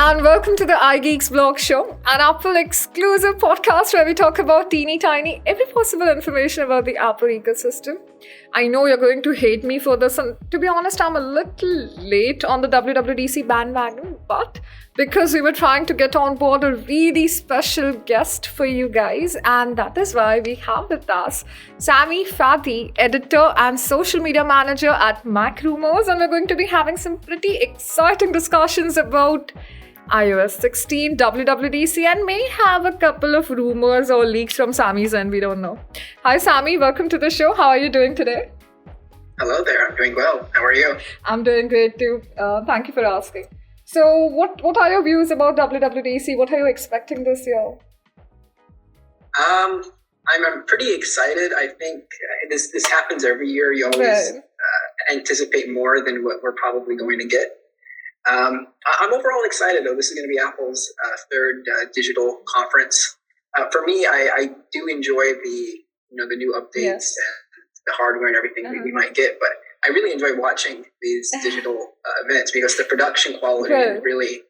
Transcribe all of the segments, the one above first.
and welcome to the iGeeks blog show, an Apple exclusive podcast where we talk about teeny tiny, every possible information about the Apple ecosystem. I know you're going to hate me for this, and to be honest, I'm a little late on the WWDC bandwagon, but because we were trying to get on board a really special guest for you guys, and that is why we have with us Sami, Fathi, editor and social media manager at Mac Rumors, and we're going to be having some pretty exciting discussions about iOS 16, WWDC, and may have a couple of rumors or leaks from Sami's end, we don't know. Hi Sami, welcome to the show. How are you doing today? Hello there, I'm doing well. How are you? I'm doing great too. Thank you for asking. So what are your views about WWDC? What are you expecting this year? I'm pretty excited. I think this happens every year. You always anticipate more than what we're probably going to get. I'm overall excited though. This is going to be Apple's third digital conference. For me, I do enjoy the new updates and the hardware and everything we might get, but I really enjoy watching these digital events because the production quality is really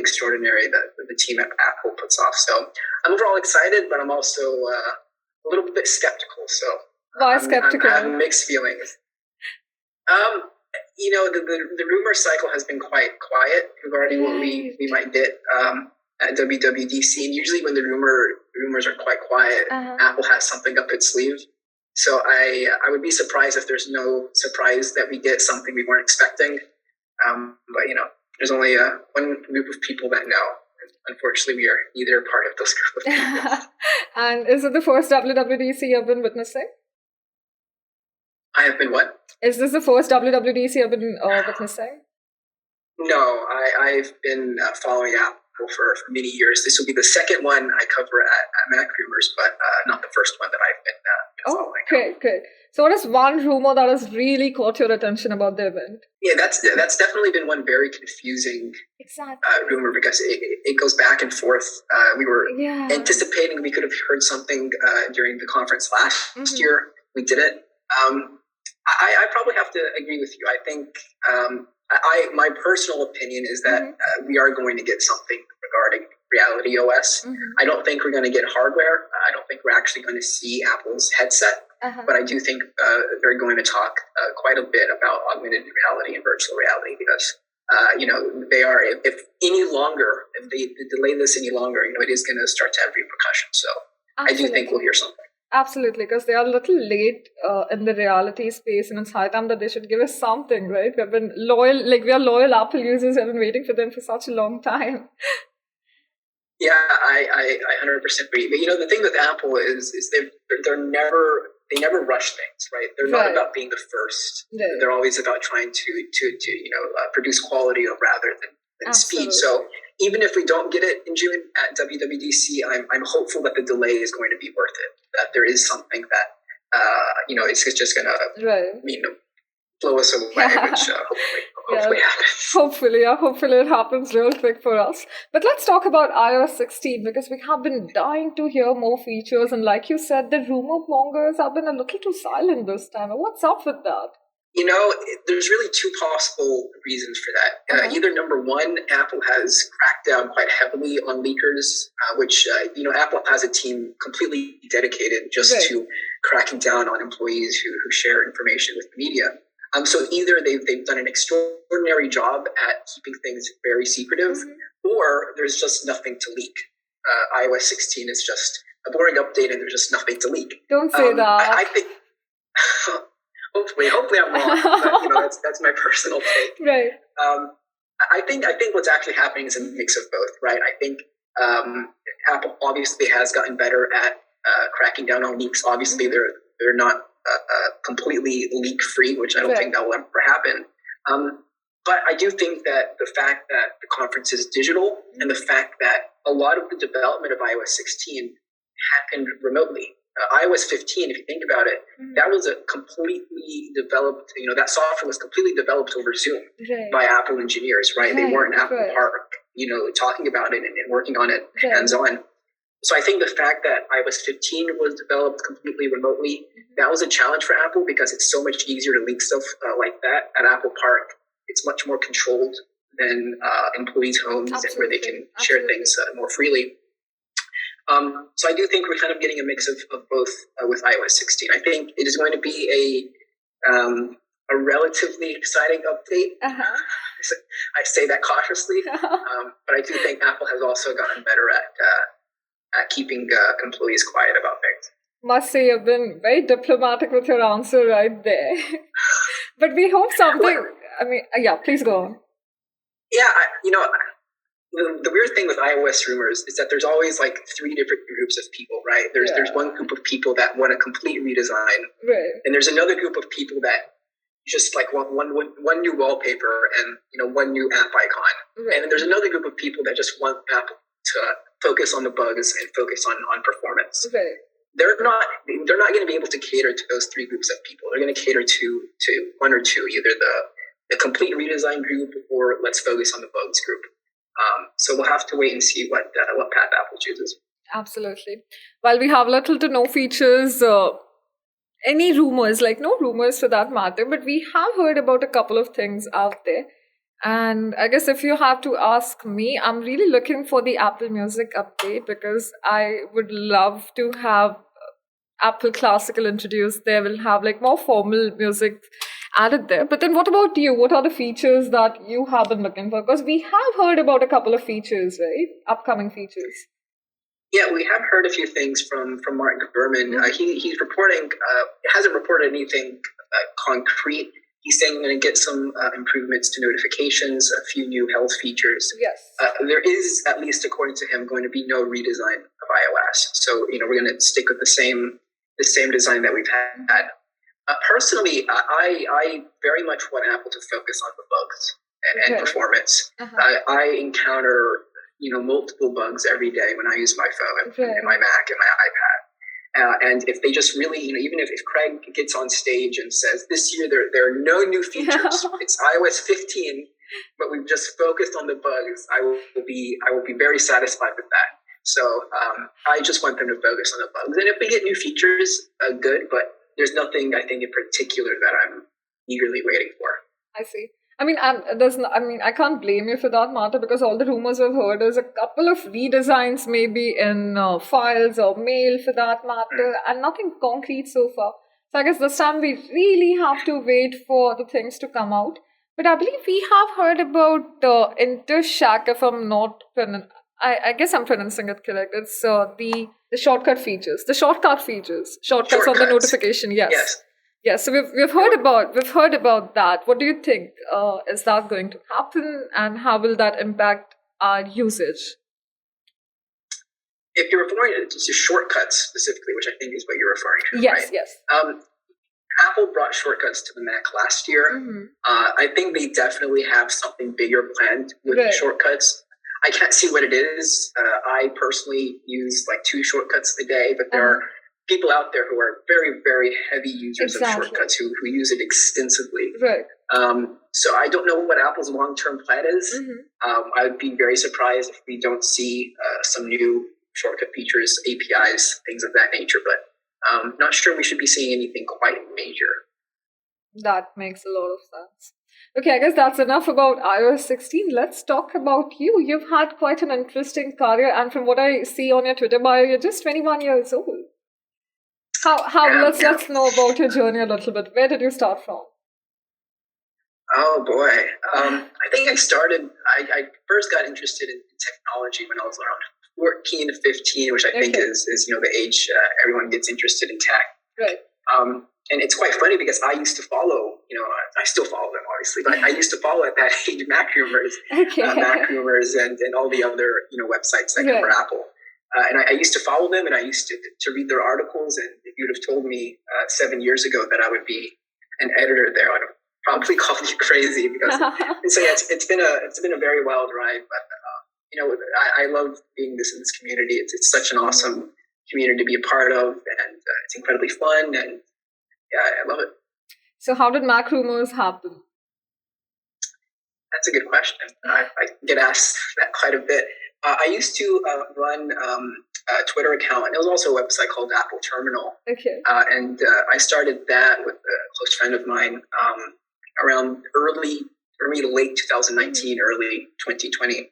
extraordinary that the team at Apple puts off. So I'm overall excited, but I'm also a little bit skeptical. So why skeptical? I have mixed feelings. The rumor cycle has been quite quiet regarding what we might get at WWDC. And usually when the rumors are quite quiet, Apple has something up its sleeve. So I would be surprised if there's no surprise that we get something we weren't expecting. But there's only one group of people that know. Unfortunately, we are neither part of those group of people. And is it the first WWDC you've been witnessing? I have been what? Is this the first WWDC you've been witnessing? No, I've been following Apple for many years. This will be the second one I cover at Mac Rumors, but not the first one that I've been following. Great. So what is one rumor that has really caught your attention about the event? Yeah, that's definitely been one very confusing rumor because it goes back and forth. We were anticipating we could have heard something during the conference last year. We didn't. I probably have to agree with you. I think my personal opinion is that we are going to get something regarding Reality OS. I don't think we're going to get hardware. I don't think we're actually going to see Apple's headset. But I do think they're going to talk quite a bit about augmented reality and virtual reality because, they are, if they delay this any longer, it is going to start to have repercussions. So Absolutely. I do think we'll hear something. Absolutely, because they are a little late in the reality space, and it's high time that they should give us something, right? We are loyal Apple users. Have been waiting for them for such a long time. Yeah, I 100% agree. But the thing with Apple is they never rush things, right? They're not about being the first. Right. They're always about trying to produce quality rather than speed. So even if we don't get it in June at WWDC, I'm hopeful that the delay is going to be worth it. That there is something that it's just going to blow us away, which hopefully happens. Hopefully it happens real quick for us. But let's talk about iOS 16 because we have been dying to hear more features, and like you said, the rumor mongers have been a little too silent this time. What's up with that? There's really two possible reasons for that. Either number one, Apple has cracked down quite heavily on leakers, which, Apple has a team completely dedicated just to cracking down on employees who share information with the media. So either they've done an extraordinary job at keeping things very secretive, or there's just nothing to leak. iOS 16 is just a boring update and there's just nothing to leak. Don't say that. I think... Hopefully I'm wrong. But, that's my personal take. Right. I think what's actually happening is a mix of both, right? I think Apple obviously has gotten better at cracking down on leaks. Obviously, they're not completely leak free, which I don't think that will ever happen. But I do think that the fact that the conference is digital and the fact that a lot of the development of iOS 16 happened remotely. iOS 15, if you think about it, that was a completely developed, that software was completely developed over Zoom by Apple engineers, right? They weren't in Apple Park, talking about it and working on it hands-on. So I think the fact that iOS 15 was developed completely remotely, that was a challenge for Apple because it's so much easier to leak stuff like that at Apple Park. It's much more controlled than employees' homes, and where they can share things more freely. So I do think we're kind of getting a mix of both with iOS 16. I think it is going to be a relatively exciting update. I say that cautiously, but I do think Apple has also gotten better at keeping employees quiet about things. Must say you've been very diplomatic with your answer right there. But we hope something. I mean, yeah, please go on. Yeah, the weird thing with iOS rumors is that there's always like three different groups of people, right? There's one group of people that want a complete redesign, right? And there's another group of people that just like want one new wallpaper and one new app icon, right. And then there's another group of people that just want Apple to focus on the bugs and focus on performance. Right. They're not going to be able to cater to those three groups of people. They're going to cater to one or two, either the complete redesign group or let's focus on the bugs group. So we'll have to wait and see what path Apple chooses. Absolutely. Well, we have little to no features, any rumors, like no rumors for that matter, but we have heard about a couple of things out there. And I guess if you have to ask me, I'm really looking for the Apple Music update because I would love to have Apple Classical introduced there. We'll have like more formal music added there. But then what about you? What are the features that you have been looking for? Because we have heard about a couple of features, right? Upcoming features. Yeah, we have heard a few things from Martin Gurman. He's reporting, hasn't reported anything concrete. He's saying we're going to get some improvements to notifications, a few new health features. Yes. There is, at least according to him, going to be no redesign of iOS. So, we're going to stick with the same design that we've had. Personally, I very much want Apple to focus on the bugs and performance. I encounter, multiple bugs every day when I use my phone and my Mac and my iPad. And if they just really, even if Craig gets on stage and says, this year there are no new features, it's iOS 15, but we've just focused on the bugs, I will be very satisfied with that. So I just want them to focus on the bugs. And if we get new features, good, but there's nothing, I think, in particular that I'm eagerly waiting for. I see. I mean, I can't blame you for that matter because all the rumors I've heard is a couple of redesigns maybe in files or mail for that matter, and nothing concrete so far. So I guess this time we really have to wait for the things to come out. But I believe we have heard about Intershack, if I'm not I guess I'm pronouncing it correct. It's the shortcut features, shortcuts on the notification. Yes. Yes, so we've heard about that. What do you think? Is that going to happen, and how will that impact our usage? If you're referring to shortcuts specifically, which I think is what you're referring to, yes, right? Yes. Apple brought shortcuts to the Mac last year. I think they definitely have something bigger planned with the shortcuts. I can't see what it is. I personally use like 2 shortcuts a day, but there are people out there who are very, very heavy users of shortcuts who use it extensively. Right. So I don't know what Apple's long-term plan is. I would be very surprised if we don't see some new shortcut features, APIs, things of that nature, but not sure we should be seeing anything quite major. That makes a lot of sense. Okay, I guess that's enough about iOS 16. Let's talk about you. You've had quite an interesting career, and from what I see on your Twitter bio, you're just 21 years old. Let's know about your journey a little bit. Where did you start from? Oh boy, I think I first got interested in technology when I was around 14 to 15, which I think is the age everyone gets interested in tech. Right. And it's quite funny because I used to follow, I still follow them obviously, but I used to follow at that age Mac Rumors, and all the other websites that cover Apple. And I used to follow them, and I used to read their articles. And if you'd have told me 7 years ago that I would be an editor there, I'd have probably called you crazy. Because so yeah, it's been a very wild ride. But I love being in this community. It's such an awesome community to be a part of, and it's incredibly fun. And yeah, I love it. So how did Mac Rumors happen? That's a good question. I get asked that quite a bit. I used to run a Twitter account, and it was also a website called Apple Terminal. Okay. And I started that with a close friend of mine around early for me, late 2019, early 2020.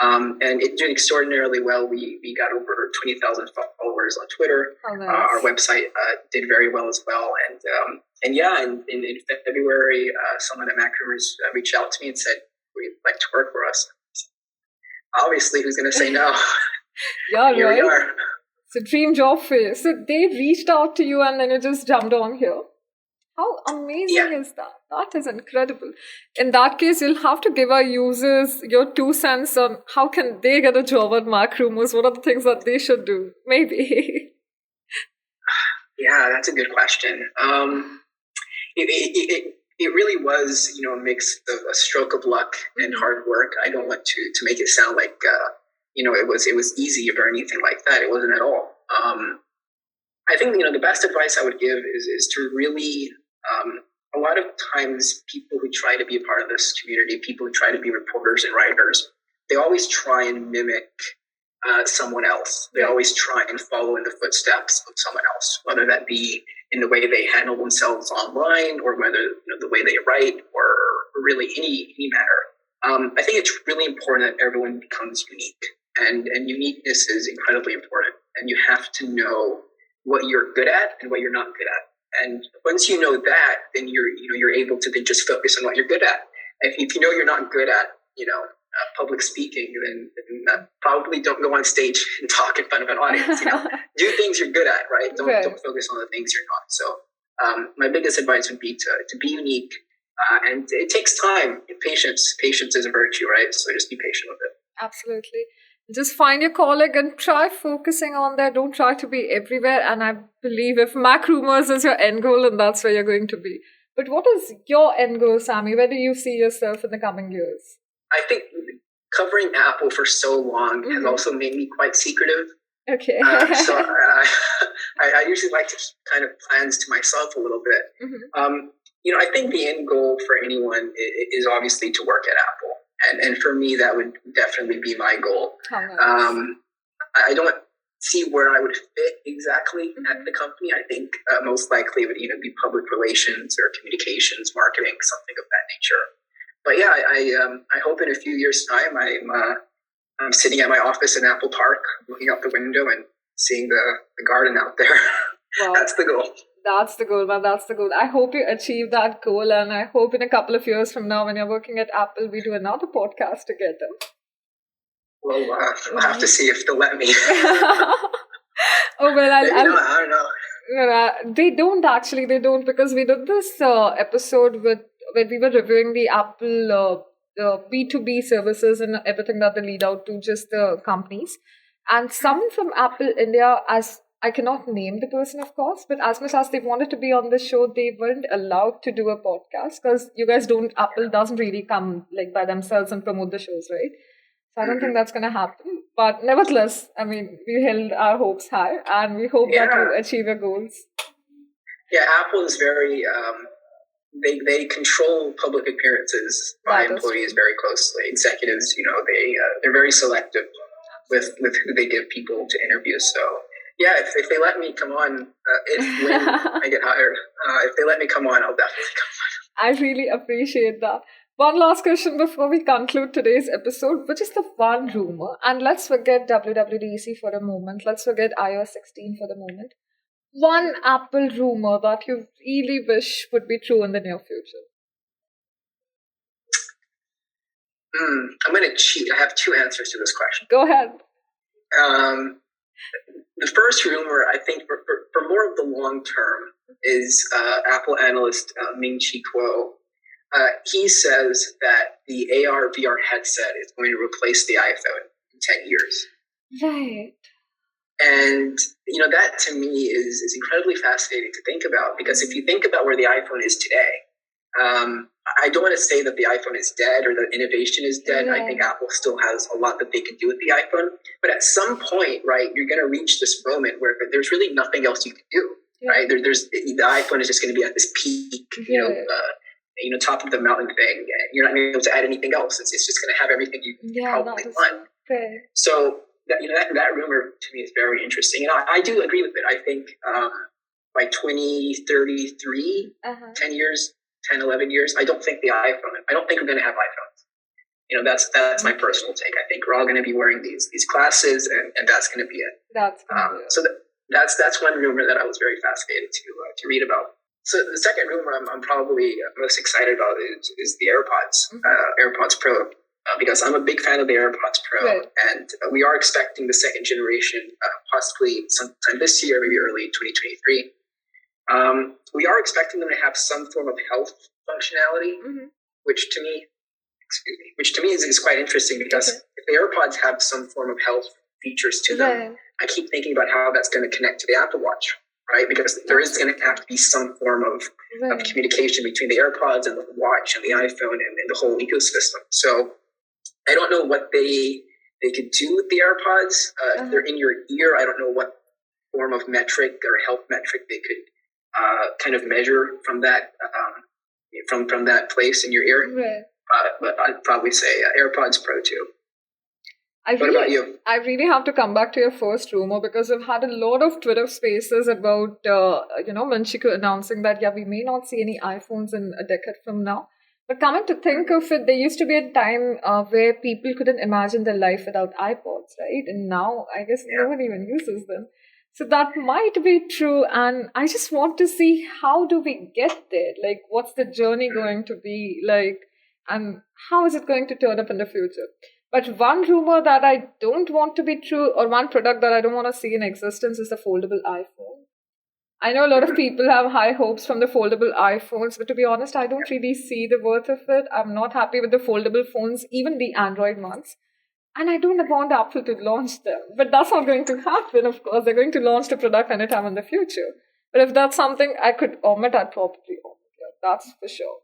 And it did extraordinarily well. We got over 20,000 followers on Twitter. Oh, nice. Our website did very well as well. And yeah, in February, someone at MacRumors reached out to me and said, "We'd like to work for us." Obviously, who's going to say no? Yeah, Here right. we are. It's a dream job for you. So they reached out to you and then you just jumped on here. How amazing is that? That is incredible. In that case, you'll have to give our users your 2 cents on how can they get a job at MacRumors. What are the things that they should do? Maybe. Yeah, that's a good question. It really was, you know, a mix of a stroke of luck and hard work. I don't want to make it sound like you know, it was easy or anything like that. It wasn't at all. I think, you know, the best advice I would give is to really a lot of times people who try to be a part of this community, people who try to be reporters and writers, they always try and mimic someone else. They always try and follow in the footsteps of someone else, whether that be in the way they handle themselves online or whether, you know, the way they write or really any matter. I think it's really important that everyone becomes unique, and uniqueness is incredibly important. And you have to know what you're good at and what you're not good at. And once you know that, then you're able to then just focus on what you're good at. If you know you're not good at, you know, public speaking, then probably don't go on stage and talk in front of an audience. You know, do things you're good at, right? Don't focus on the things you're not. So my biggest advice would be to be unique, and it takes time. Patience is a virtue, right? So just be patient with it. Absolutely. Just find your colleague and try focusing on that. Don't try to be everywhere. And I believe if MacRumors is your end goal, then that's where you're going to be. But what is your end goal, Sami? Where do you see yourself in the coming years? I think covering Apple for so long has also made me quite secretive. Okay. So I usually like to keep kind of plans to myself a little bit. You know, I think the end goal for anyone is obviously to work at Apple. And for me, that would definitely be my goal. I don't see where I would fit exactly at the company. I think most likely it would either be public relations or communications, marketing, something of that nature. But yeah, I hope in a few years' time I'm sitting at my office in Apple Park, looking out the window and seeing the garden out there. Wow. That's the goal. That's the goal, man. That's the goal. I hope you achieve that goal. And I hope in a couple of years from now, when you're working at Apple, we do another podcast together. Well, we'll have to see if they'll let me. Oh, well, I don't know. They don't, because we did this episode when we were reviewing the Apple B2B services and everything that they lead out to just the companies. And someone from Apple India, as I cannot name the person, of course, but as much as they wanted to be on the show, they weren't allowed to do a podcast because you guys Apple doesn't really come like by themselves and promote the shows, right? So I don't think that's going to happen. But nevertheless, I mean, we held our hopes high and we hope that you achieve your goals. Yeah, Apple is very, they control public appearances by employees very closely. Executives, you know, they're very selective with who they give people to interview. So yeah, if they let me come on, when I get hired, if they let me come on, I'll definitely come on. I really appreciate that. One last question before we conclude today's episode, which is the one rumor, and let's forget WWDC for a moment. Let's forget iOS 16 for the moment. One Apple rumor that you really wish would be true in the near future. I'm going to cheat. I have 2 answers to this question. Go ahead. The first rumor, I think, for more of the long term, is Apple analyst Ming-Chi Kuo. He says that the AR/VR headset is going to replace the iPhone in 10 years. Right. And, you know, that to me is incredibly fascinating to think about, because if you think about where the iPhone is today, I don't want to say that the iPhone is dead or that innovation is dead. Yeah. I think Apple still has a lot that they can do with the iPhone. But at some point, right, you're going to reach this moment where there's really nothing else you can do, right? The iPhone is just going to be at this peak, you know, top of the mountain thing. And you're not going to be able to add anything else. It's just going to have everything you probably want. Fair. So that rumor to me is very interesting. And I do agree with it. I think by 2033, 10 years 10, 11 years, I don't think I don't think we're going to have iPhones. That's my personal take. I think we're all going to be wearing these glasses, and that's going to be it. So that's one rumor that I was very fascinated to read about. So the second rumor I'm probably most excited about is the AirPods Pro, because I'm a big fan of the AirPods Pro, right. And we are expecting the second generation possibly sometime this year, maybe early 2023. We are expecting them to have some form of health functionality, which to me is quite interesting, because if the AirPods have some form of health features to them, I keep thinking about how that's going to connect to the Apple Watch, right? Because there is going to have to be some form of communication between the AirPods and the watch and the iPhone and the whole ecosystem. So I don't know what they could do with the AirPods. If they're in your ear, I don't know what form of metric or health metric they could kind of measure from that from that place in your ear. Right. But I'd probably say AirPods Pro too. What about you? I really have to come back to your first rumor, because we've had a lot of Twitter spaces about, Manchiku announcing that, we may not see any iPhones in a decade from now. But coming to think of it, there used to be a time where people couldn't imagine their life without iPods, right? And now, I guess nobody even uses them. So that might be true. And I just want to see, how do we get there? Like, what's the journey going to be like? And how is it going to turn up in the future? But one rumor that I don't want to be true, or one product that I don't want to see in existence, is the foldable iPhone. I know a lot of people have high hopes from the foldable iPhones, but to be honest, I don't really see the worth of it. I'm not happy with the foldable phones, even the Android ones. And I don't want Apple to launch them. But that's not going to happen, of course. They're going to launch the product anytime in the future. But if that's something I could omit, I'd probably omit it. That's for sure.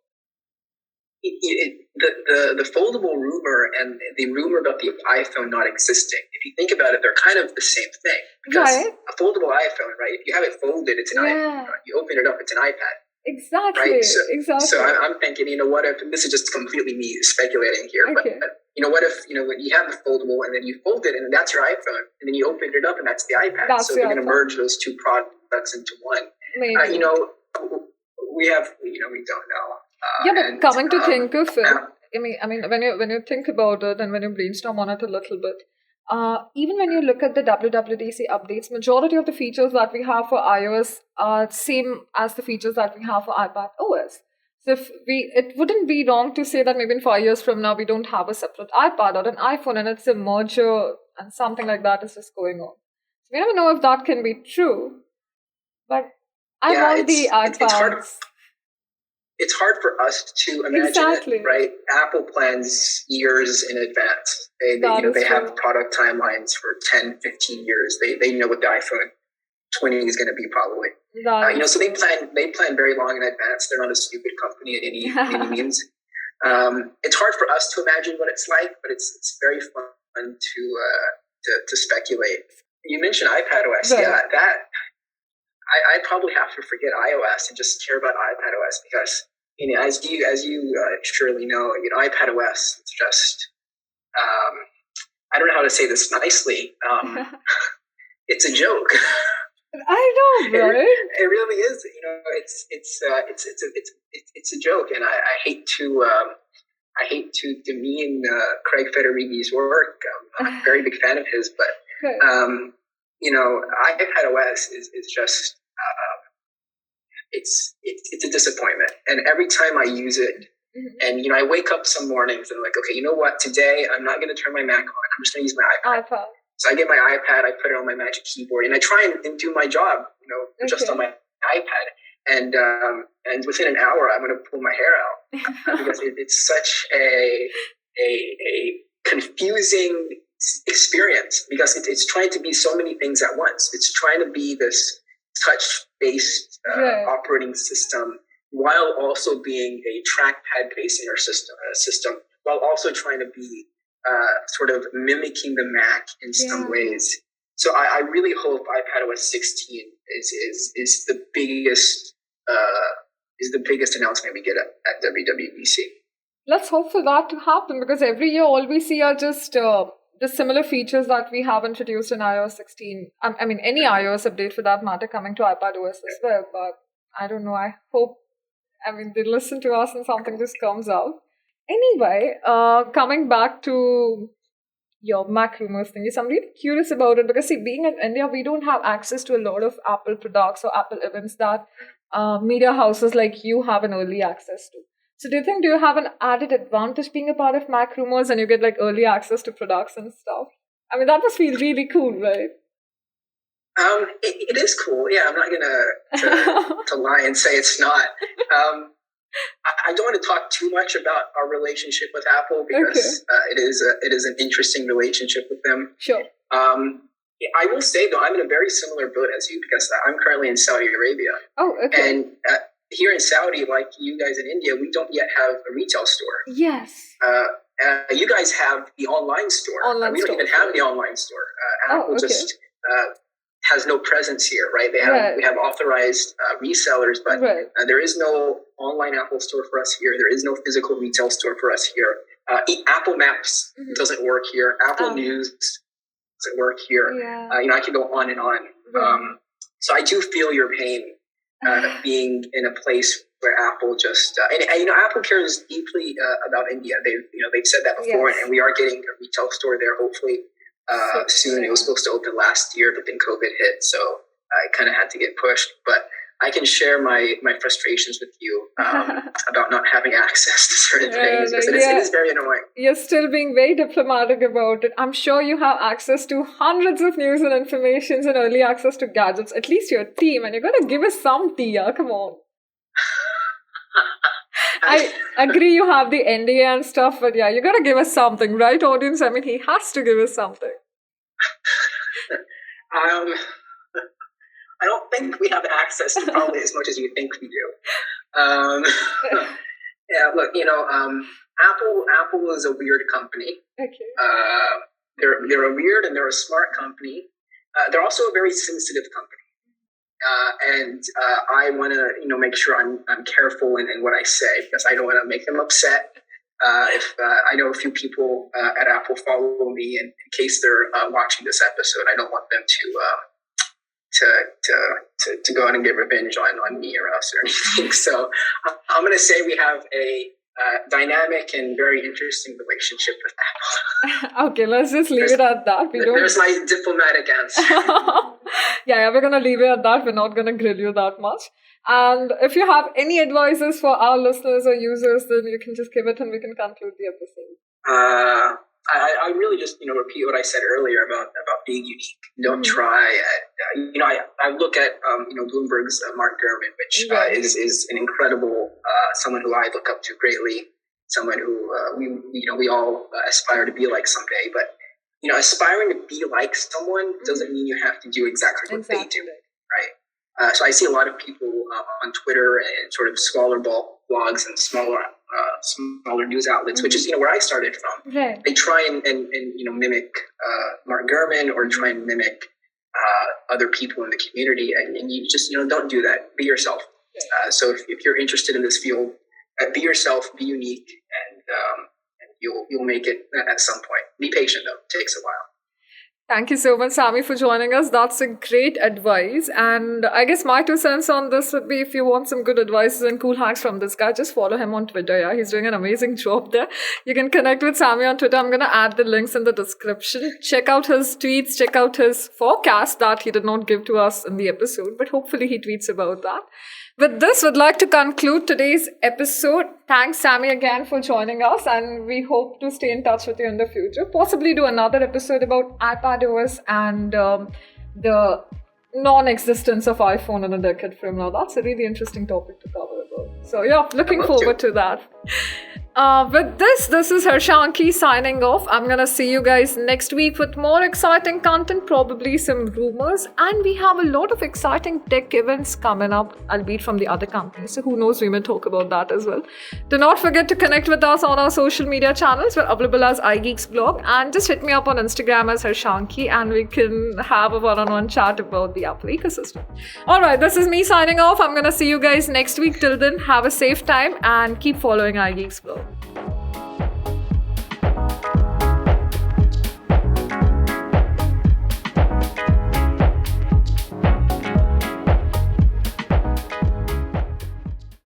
The foldable rumor and the rumor about the iPhone not existing, if you think about it, they're kind of the same thing. Because a foldable iPhone, right? If you have it folded, it's an iPhone. You open it up, it's an iPad. Exactly. Right? Exactly. So I'm thinking, what if, this is just completely me speculating here, but what if, when you have the foldable and then you fold it and that's your iPhone, and then you open it up and that's the iPad. So they're going to merge those two products into one. Maybe. We don't know. But coming to think of it, I mean, when you think about it and when you brainstorm on it a little bit, even when you look at the WWDC updates, majority of the features that we have for iOS are same as the features that we have for iPadOS. So it wouldn't be wrong to say that maybe in 5 years from now we don't have a separate iPad or an iPhone, and it's a merger and something like that is just going on. So we never know if that can be true. But I want the iPads. It's hard for us to imagine it, right? Apple plans years in advance. They have product timelines for 10, 15 years. They know what the iPhone 20 is going to be probably. So they plan very long in advance. They're not a stupid company in any means. It's hard for us to imagine what it's like, but it's very fun to speculate. You mentioned iPadOS. Right. Yeah, that I'd probably have to forget iOS and just care about iPadOS, because as you surely know, iPadOS is just I don't know how to say this nicely. It's a joke. I know, right? It really is. It's a joke, and I hate to demean Craig Federighi's work. I'm a very big fan of his, but iPadOS is just it's a disappointment. And every time I use it, and I wake up some mornings and I'm like, okay, you know what? Today I'm not going to turn my Mac on. I'm just going to use my iPad. So I get my iPad, I put it on my Magic Keyboard, and I try and do my job, just on my iPad. And within an hour, I'm going to pull my hair out because it's such a confusing experience, because it's trying to be so many things at once. It's trying to be this touch-based operating system, while also being a trackpad-based system, while also trying to be sort of mimicking the Mac in some ways. So I really hope iPadOS 16 is the biggest announcement we get at WWDC. Let's hope for that to happen, because every year all we see are just the similar features that we have introduced in iOS 16. I mean, any iOS update for that matter coming to iPadOS as well. But I don't know. I hope I mean, they listen to us and something just comes out. Anyway, coming back to your Mac rumors thing, I'm really curious about it because, see, being in India, we don't have access to a lot of Apple products or Apple events that media houses like you have an early access to. So do you have an added advantage being a part of Mac rumors and you get like early access to products and stuff? I mean, that must feel really cool, right? It is cool. Yeah, I'm not gonna to lie and say it's not. I don't want to talk too much about our relationship with Apple because it is an interesting relationship with them. Sure. I will say though, I'm in a very similar boat as you because I'm currently in Saudi Arabia. Oh, okay. And here in Saudi, like you guys in India, we don't yet have a retail store. Yes. You guys have the online store. We don't even have the online store. Apple just has no presence here, right? We have authorized resellers, but there is no online Apple store for us here. There is no physical retail store for us here. Apple Maps doesn't work here. Apple News doesn't work here. I can go on and on. So I do feel your pain being in a place where Apple just and Apple cares deeply about India. They've said that before, and we are getting a retail store there hopefully soon. It was supposed to open last year, but then COVID hit, so I kind of had to get pushed. But I can share my frustrations with you about not having access to certain things because it is very annoying. You're still being very diplomatic about it. I'm sure you have access to hundreds of news and informations and early access to gadgets, at least your team, and you're going to give us some tea, come on. I agree you have the NDA and stuff, but you got to give us something, right, audience? I mean, he has to give us something. I don't think we have access to probably as much as you think we do. Look, Apple is a weird company. Okay. They're a weird and they're a smart company. They're also a very sensitive company. And I want to, make sure I'm careful in what I say because I don't want to make them upset. If I know a few people at Apple follow me, and in case they're watching this episode, I don't want them to go out and get revenge on me or us or anything. So I'm going to say we have a dynamic and very interesting relationship with Apple. Okay, let's just leave it at that. There's my diplomatic answer. We're going to leave it at that. We're not going to grill you that much. And if you have any advices for our listeners or users, then you can just give it and we can conclude the episode. I really just repeat what I said earlier about being unique. Don't try. I look at Bloomberg's Mark Gurman, which is an incredible someone who I look up to greatly. Someone who we all aspire to be like someday. But aspiring to be like someone doesn't mean you have to do exactly what they do, right? So I see a lot of people on Twitter and sort of smaller blogs and smaller news outlets, which is where I started from. Right. They try and mimic Mark Gurman or try and mimic other people in the community, and you just don't do that. Be yourself. So if you're interested in this field, be yourself, be unique, and you'll make it at some point. Be patient though; it takes a while. Thank you so much, Sami, for joining us. That's a great advice. And I guess my 2 cents on this would be if you want some good advices and cool hacks from this guy, just follow him on Twitter. Yeah, he's doing an amazing job there. You can connect with Sami on Twitter. I'm going to add the links in the description. Check out his tweets. Check out his forecast that he did not give to us in the episode, but hopefully he tweets about that. With this, we'd like to conclude today's episode. Thanks, Sami, again for joining us, and we hope to stay in touch with you in the future. Possibly do another episode about iPadOS and the non-existence of iPhone in a decade from now. That's a really interesting topic to cover about. So looking forward to that. With this is Harshanki signing off. I'm gonna see you guys next week with more exciting content, probably some rumors, and we have a lot of exciting tech events coming up, albeit from the other companies. So who knows, we may talk about that as well. Do not forget to connect with us on our social media channels. We're available as iGeeks blog, and just hit me up on Instagram as Harshanki, and we can have a one-on-one chat about the Apple ecosystem. Alright, this is me signing off. I'm gonna see you guys next week. Till then, have a safe time and keep following iGeeks blog.